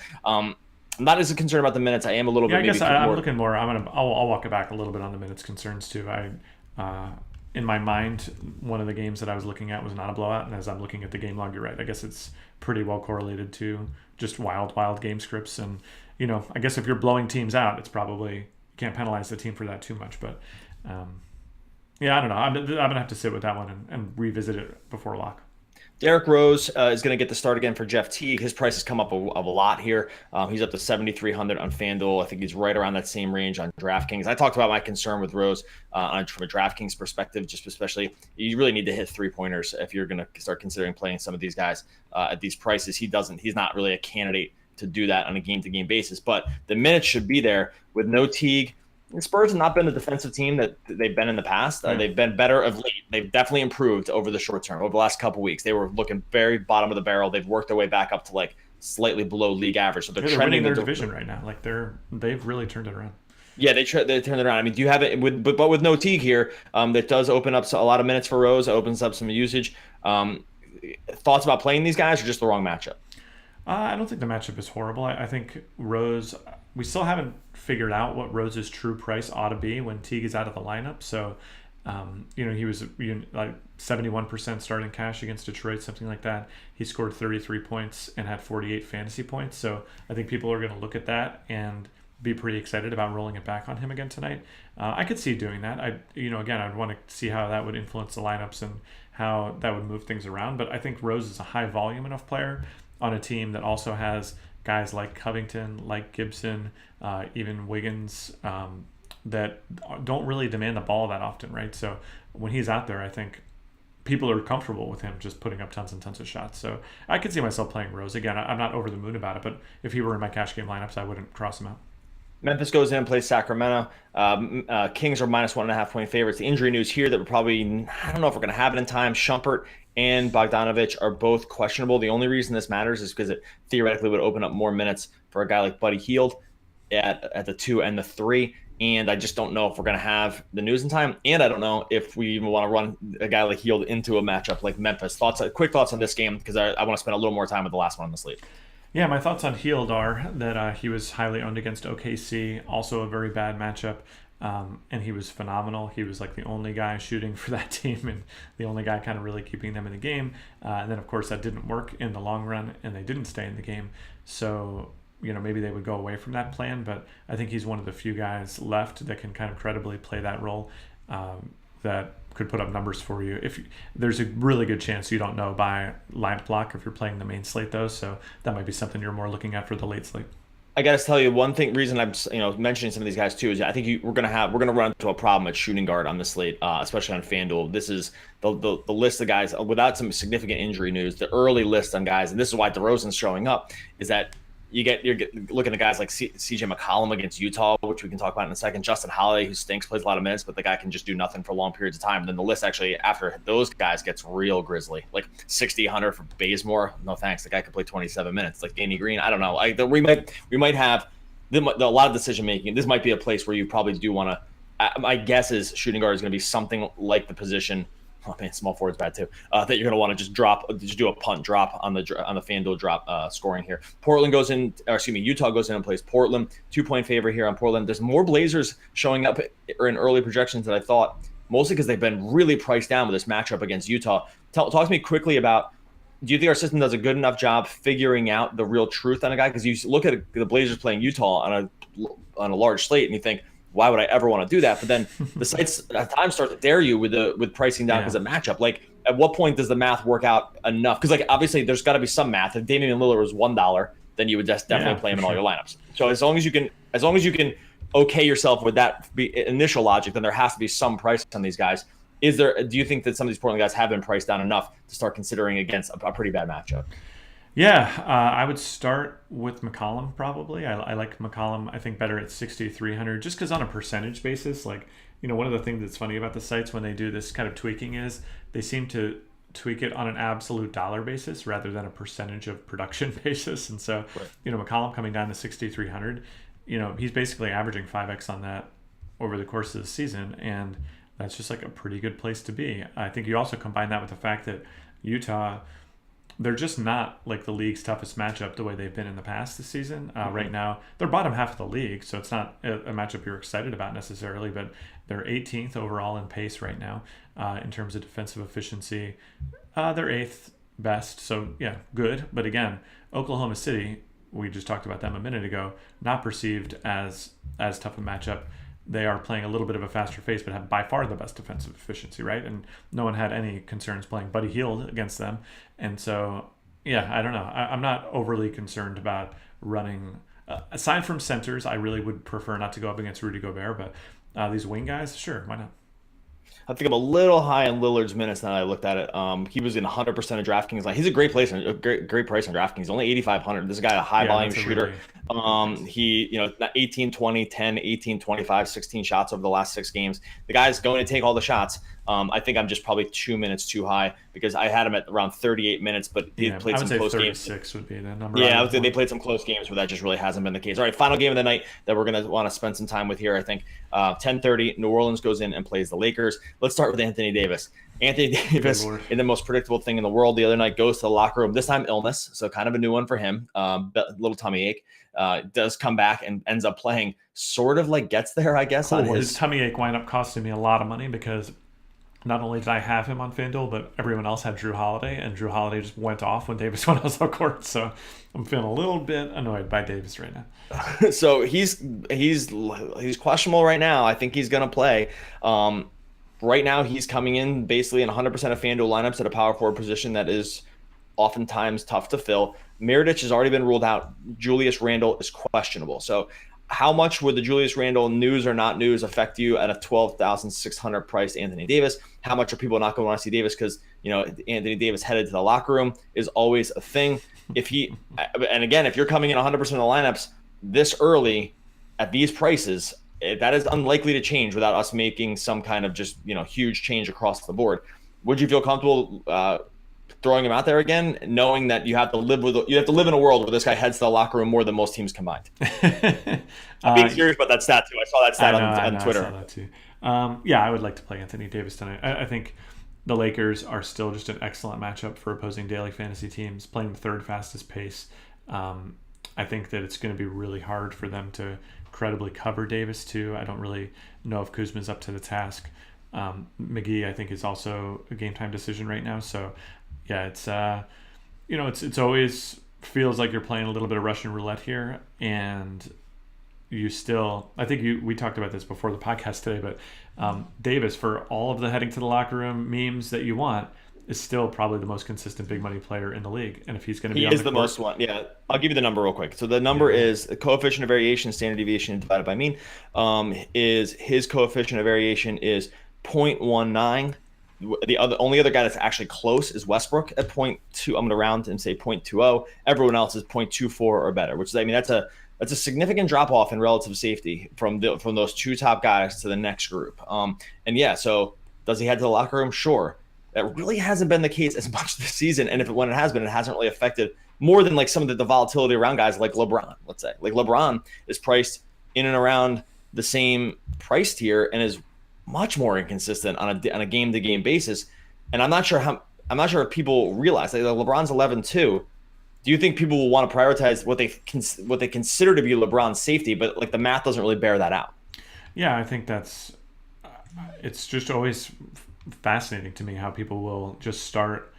I'm not as concerned about the minutes. I am a little Yeah, bit I maybe guess I'm more. looking more. I'll walk it back a little bit on the minutes concerns too. In my mind, one of the games that I was looking at was not a blowout, and as I'm looking at the game log, you're right. I guess it's pretty well correlated to just wild game scripts, and I guess if you're blowing teams out, it's probably you can't penalize the team for that too much. But yeah, I don't know. I'm gonna have to sit with that one and revisit it before lock. Derrick Rose is going to get the start again for Jeff Teague. His price has come up a lot here. He's up to 7,300 on FanDuel. I think he's right around that same range on DraftKings. I talked about my concern with Rose from a DraftKings perspective, just especially you really need to hit 3-pointers if you're going to start considering playing some of these guys at these prices. He's not really a candidate to do that on a game-to-game basis, but the minutes should be there with no Teague. The Spurs have not been the defensive team that they've been in the past. They've been better of late. They've definitely improved over the short term. Over the last couple of weeks, they were looking very bottom of the barrel. They've worked their way back up to like slightly below league average. So they're They're trending winning their division right now. Like they've really turned it around. Yeah, they turned it around. I mean, do you have it but with no Teague here? That does open up a lot of minutes for Rose. It opens up some usage. Thoughts about playing these guys, or just the wrong matchup? I don't think the matchup is horrible. I think Rose. We still haven't figured out what Rose's true price ought to be when Teague is out of the lineup. So, he was like 71% starting cash against Detroit, something like that. He scored 33 points and had 48 fantasy points. So I think people are going to look at that and be pretty excited about rolling it back on him again tonight. I could see doing that. Again, I'd want to see how that would influence the lineups and how that would move things around. But I think Rose is a high volume enough player on a team that also has guys like Covington, like Gibson, even Wiggins, that don't really demand the ball that often, right? So when he's out there, I think people are comfortable with him just putting up tons and tons of shots. So I could see myself playing Rose. Again, I'm not over the moon about it, but if he were in my cash game lineups, I wouldn't cross him out. Memphis goes in and plays Sacramento. Kings are minus 1.5-point favorites. The injury news here that we're probably, I don't know if we're going to have it in time. Shumpert and Bogdanovich are both questionable. The only reason this matters is because it theoretically would open up more minutes for a guy like Buddy Hield at the 2 and the 3. And I just don't know if we're going to have the news in time. And I don't know if we even want to run a guy like Hield into a matchup like Memphis. Quick thoughts on this game, because I want to spend a little more time with the last one on the slate. Yeah, my thoughts on Hield are that he was highly owned against OKC, also a very bad matchup, and he was phenomenal. He was like the only guy shooting for that team and the only guy kind of really keeping them in the game. And then, of course, that didn't work in the long run, and they didn't stay in the game. So, maybe they would go away from that plan, but I think he's one of the few guys left that can kind of credibly play that role, that could put up numbers for you. If there's a really good chance you don't know by lineup block if you're playing the main slate though, so that might be something you're more looking at for the late slate. I got to tell you one reason I'm mentioning some of these guys too is I think we're gonna run into a problem at shooting guard on the slate, especially on FanDuel. This is the list of guys without some significant injury news. The early list on guys, and this is why DeRozan's showing up, is that you're looking at guys like CJ McCollum against Utah, which we can talk about in a second. Justin Holiday, who stinks, plays a lot of minutes, but the guy can just do nothing for long periods of time. And then the list actually after those guys gets real grisly, like 60, 100 for Bazemore. No thanks. The guy could play 27 minutes. Like Danny Green, I don't know. We might have a lot of decision making. This might be a place where you probably do want to. My guess is shooting guard is going to be something like the position. Oh man, small forward's bad too. That you're going to want to just do a punt drop on the FanDuel drop scoring here. Utah goes in and plays Portland. 2-point favorite here on Portland. There's more Blazers showing up in early projections than I thought, mostly because they've been really priced down with this matchup against Utah. Talk to me quickly about, do you think our system does a good enough job figuring out the real truth on a guy? Because you look at the Blazers playing Utah on a large slate and you think, why would I ever want to do that? But then the sites at times start to dare you with pricing down because of matchup. Like, at what point does the math work out enough? Because like obviously there's got to be some math. If Damian Lillard was $1, then you would just definitely play him in all your lineups. So as long as you can okay yourself with that initial logic, then there has to be some price on these guys. Do you think that some of these Portland guys have been priced down enough to start considering against a pretty bad matchup? Yeah, I would start with McCollum probably. I like McCollum, I think, better at 6,300 just because on a percentage basis, like, one of the things that's funny about the sites when they do this kind of tweaking is they seem to tweak it on an absolute dollar basis rather than a percentage of production basis. And so, right. McCollum coming down to 6,300, he's basically averaging 5x on that over the course of the season. And that's just like a pretty good place to be. I think you also combine that with the fact that Utah they're just not like the league's toughest matchup the way they've been in the past this season. Mm-hmm. Right now, they're bottom half of the league, so it's not a matchup you're excited about necessarily, but they're 18th overall in pace right now in terms of defensive efficiency. They're 8th best, so yeah, good. But again, Oklahoma City, we just talked about them a minute ago, not perceived as tough a matchup. They are playing a little bit of a faster pace, but have by far the best defensive efficiency, right? And no one had any concerns playing Buddy Hield against them. And so, yeah, I don't know. I'm not overly concerned about running. Aside from centers, I really would prefer not to go up against Rudy Gobert, but these wing guys, sure, why not? I think I'm a little high in Lillard's minutes now that I looked at it. He was in 100% of DraftKings. Like, he's a great place, a great price on DraftKings. Only 8,500. This guy, a high volume shooter. He, 18, 20, 10, 18, 25, 16 shots over the last 6 games. The guy's going to take all the shots. I think I'm just probably 2 minutes too high because I had him at around 38 minutes, but he played some close games. 36 would be the number. Yeah, I would say they played some close games where that just really hasn't been the case. All right, final game of the night that we're going to want to spend some time with here, I think. 10:30, New Orleans goes in and plays the Lakers. Let's start with Anthony Davis. Anthony Davis, in the most predictable thing in the world the other night, goes to the locker room. This time illness, so kind of a new one for him. Little tummy ache. Does come back and ends up playing, sort of like gets there, I guess. Cool. On his tummy ache wind up costing me a lot of money because not only did I have him on FanDuel, but everyone else had Drew Holiday, and Drew Holiday just went off when Davis went out of court. So I'm feeling a little bit annoyed by Davis right now. So he's questionable right now. I think he's going to play. Right now, he's coming in basically in 100% of FanDuel lineups at a power forward position that is oftentimes tough to fill. Mirotic has already been ruled out. Julius Randle is questionable. So how much would the Julius Randle news or not news affect you at a 12,600 price Anthony Davis? How much are people not going to want to see Davis? Because, Anthony Davis headed to the locker room is always a thing. If you're coming in 100% of the lineups this early at these prices, that is unlikely to change without us making some kind of just, huge change across the board. Would you feel comfortable throwing him out there again, knowing that you have to live in a world where this guy heads to the locker room more than most teams combined? I'm being serious about that stat too. I saw that stat on Twitter. I saw that too. I would like to play Anthony Davis tonight. I think the Lakers are still just an excellent matchup for opposing daily fantasy teams, playing the third fastest pace. I think that it's going to be really hard for them to credibly cover Davis too. I don't really know if Kuzma's up to the task. McGee, I think, is also a game time decision right now. So yeah, it's it's always feels like you're playing a little bit of Russian roulette here, and we talked about this before the podcast today, but Davis, for all of the heading to the locker room memes that you want, is still probably the most consistent big money player in the league. And if he's going to be he is the most one. Yeah, I'll give you the number real quick. So the number is the coefficient of variation, standard deviation divided by mean. Is his coefficient of variation is 0.19. The only other guy that's actually close is Westbrook at 0.2. I'm going to round and say 0.20. Everyone else is 0.24 or better, which is, that's a significant drop off in relative safety from those two top guys to the next group. So does he head to the locker room? Sure. That really hasn't been the case as much this season, and when it has been, it hasn't really affected more than like some of the volatility around guys like LeBron. Let's say like LeBron is priced in and around the same price tier and is much more inconsistent on a game-to-game basis, and I'm not sure if people realize that LeBron's 11-2. Do you think people will want to prioritize what they consider to be LeBron's safety, but like the math doesn't really bear that out? Yeah, I think it's just always fascinating to me how people will just start.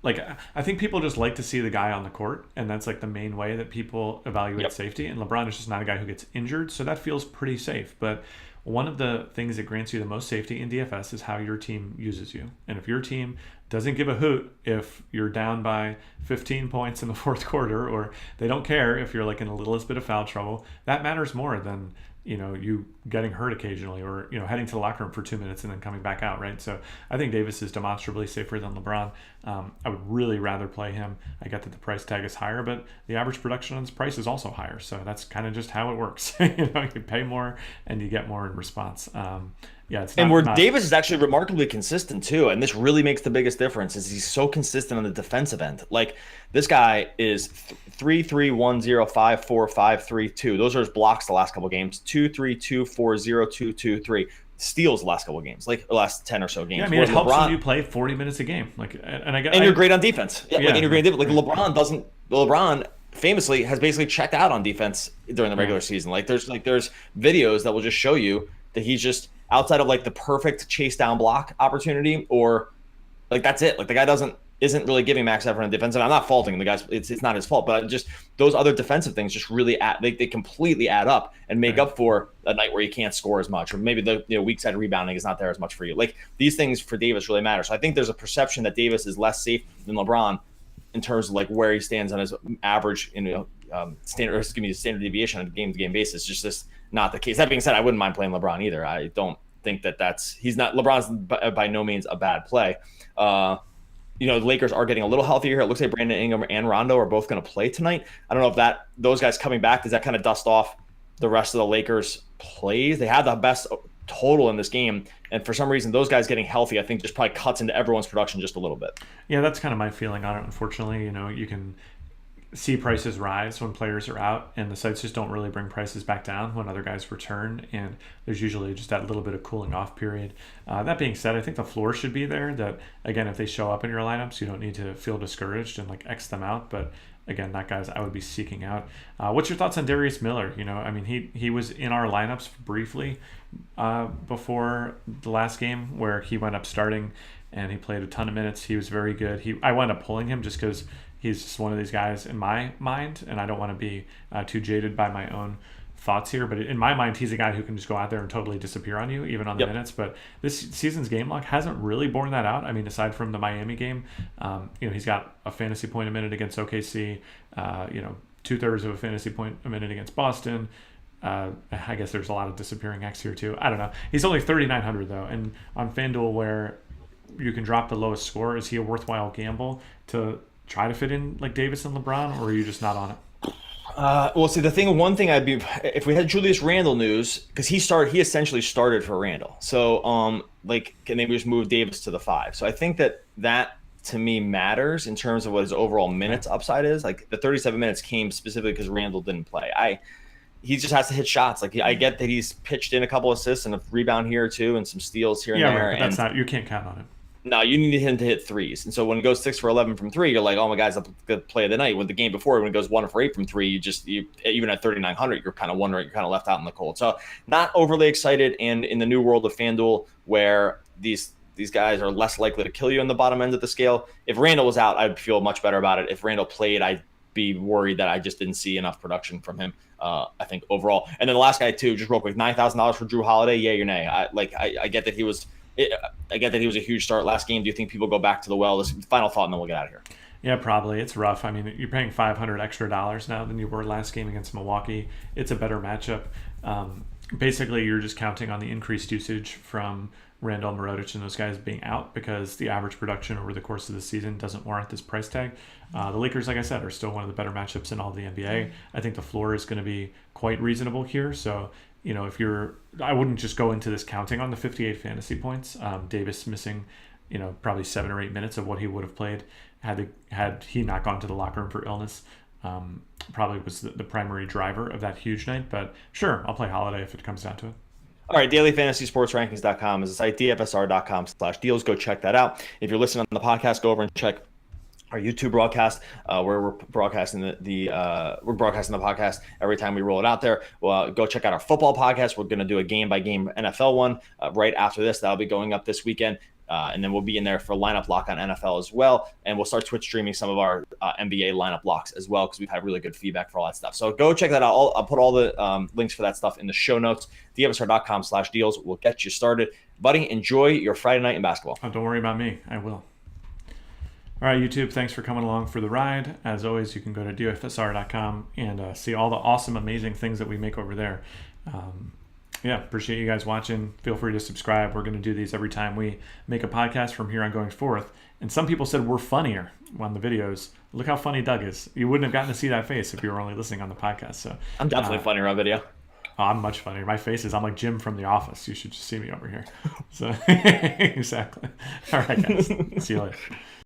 Like, I think people just like to see the guy on the court, and that's like the main way that people evaluate safety. And LeBron is just not a guy who gets injured, so that feels pretty safe. But one of the things that grants you the most safety in DFS is how your team uses you. And if your team doesn't give a hoot if you're down by 15 points in the fourth quarter, or they don't care if you're like in the littlest bit of foul trouble, that matters more than you getting hurt occasionally, or heading to the locker room for 2 minutes and then coming back out, right? So I think Davis is demonstrably safer than LeBron. I would really rather play him. I get that the price tag is higher, but the average production on this price is also higher. So that's kind of just how it works. You pay more and you get more in response. Davis is actually remarkably consistent too, and this really makes the biggest difference. Is he's so consistent on the defensive end. Like, this guy is 3-3-1-0-5-4-5-3-2. Those are his blocks the last couple games. 2-3-2-4-0-2-2-3. steals the last couple of games, like the last 10 or so games. Yeah, I mean, it helps when you play 40 minutes a game. Like, and you're great on defense. Yeah, and you're great on defense. Like LeBron famously has basically checked out on defense during the regular season. Like there's videos that will just show you that he's just outside of like the perfect chase down block opportunity, or like that's it. Like the guy isn't really giving max effort on defense. And I'm not faulting the guys. It's not his fault, but just those other defensive things just really they completely add up and make up for a night where you can't score as much, or maybe the weak side rebounding is not there as much for you. Like these things for Davis really matter. So I think there's a perception that Davis is less safe than LeBron in terms of like where he stands on his average standard deviation on a game-to-game basis. Just this not the case. That being said, I wouldn't mind playing LeBron either. I don't think LeBron's by no means a bad play. The Lakers are getting a little healthier here. It looks like Brandon Ingram and Rondo are both going to play tonight. I don't know if those guys coming back, does that kind of dust off the rest of the Lakers plays? They had the best total in this game, and for some reason, those guys getting healthy, I think, just probably cuts into everyone's production just a little bit. Yeah, that's kind of my feeling on it. Unfortunately, you can see prices rise when players are out, and the sites just don't really bring prices back down when other guys return, and there's usually just that little bit of cooling off period. That being said, I think the floor should be there, that again, if they show up in your lineups, you don't need to feel discouraged and like X them out, but again, not guys I would be seeking out. What's your thoughts on Darius Miller? I mean, he was in our lineups briefly before the last game where he went up starting and he played a ton of minutes. He was very good. I wound up pulling him just because he's just one of these guys in my mind, and I don't want to be too jaded by my own thoughts here, but in my mind, he's a guy who can just go out there and totally disappear on you, even on the minutes. But this season's game log hasn't really borne that out. I mean, aside from the Miami game, he's got a fantasy point a minute against OKC, 2/3 of a fantasy point a minute against Boston. I guess there's a lot of disappearing X here too. I don't know. He's only 3,900 though, and on FanDuel where you can drop the lowest score, is he a worthwhile gamble to try to fit in like Davis and LeBron, or are you just not on it? Well, see, one thing I'd be, if we had Julius Randle news, because he essentially started for Randle. So, and then we just moved Davis to the 5. So I think that to me matters in terms of what his overall minutes upside is. Like the 37 minutes came specifically because Randle didn't play. He just has to hit shots. Like I get that he's pitched in a couple assists and a rebound here or two and some steals here and there. Right, but you can't count on it. No, you need him to hit threes. And so when he goes 6 for 11 from 3, you're like, oh my God, that's a good play of the night. With the game before, when he goes 1 for 8 from 3, you even at 3,900, you're kind of wondering, you're kind of left out in the cold. So not overly excited. And in the new world of FanDuel, where these guys are less likely to kill you on the bottom end of the scale, if Randle was out, I'd feel much better about it. If Randle played, I'd be worried that I just didn't see enough production from him, I think, overall. And then the last guy, too, just real quick, $9,000 for Drew Holiday, yay or nay? I get that he was a huge start last game. Do you think people go back to the well? This final thought, and then we'll get out of here. Yeah, probably. It's rough. I mean, you're paying $500 extra now than you were last game against Milwaukee. It's a better matchup. Basically, you're just counting on the increased usage from Randall Mirotic and those guys being out, because the average production over the course of the season doesn't warrant this price tag. The Lakers, like I said, are still one of the better matchups in all of the NBA. I think the floor is going to be quite reasonable here. So, I wouldn't just go into this counting on the 58 fantasy points. Davis missing, probably 7 or 8 minutes of what he would have played had he not gone to the locker room for illness. Probably was the primary driver of that huge night. But sure, I'll play Holiday if it comes down to it. All right, dailyfantasysportsrankings.com is the site, dfsr.com/deals. Go check that out. If you're listening on the podcast, go over and check our YouTube broadcast, where we're broadcasting the podcast every time we roll it out there. Well, go check out our football podcast. We're going to do a game-by-game NFL one right after this. That'll be going up this weekend. And then we'll be in there for lineup lock on NFL as well. And we'll start Twitch streaming some of our NBA lineup locks as well, because we've had really good feedback for all that stuff. So go check that out. I'll put all the links for that stuff in the show notes. DFSR.com/deals will get you started. Buddy, enjoy your Friday night in basketball. Oh, don't worry about me. I will. All right, YouTube, thanks for coming along for the ride. As always, you can go to DFSR.com and see all the awesome, amazing things that we make over there. Appreciate you guys watching. Feel free to subscribe. We're going to do these every time we make a podcast from here on going forth. And some people said we're funnier on the videos. Look how funny Doug is. You wouldn't have gotten to see that face if you were only listening on the podcast. So I'm definitely funnier on video. Oh, I'm much funnier. My face I'm like Jim from The Office. You should just see me over here. So exactly. All right, guys. See you later.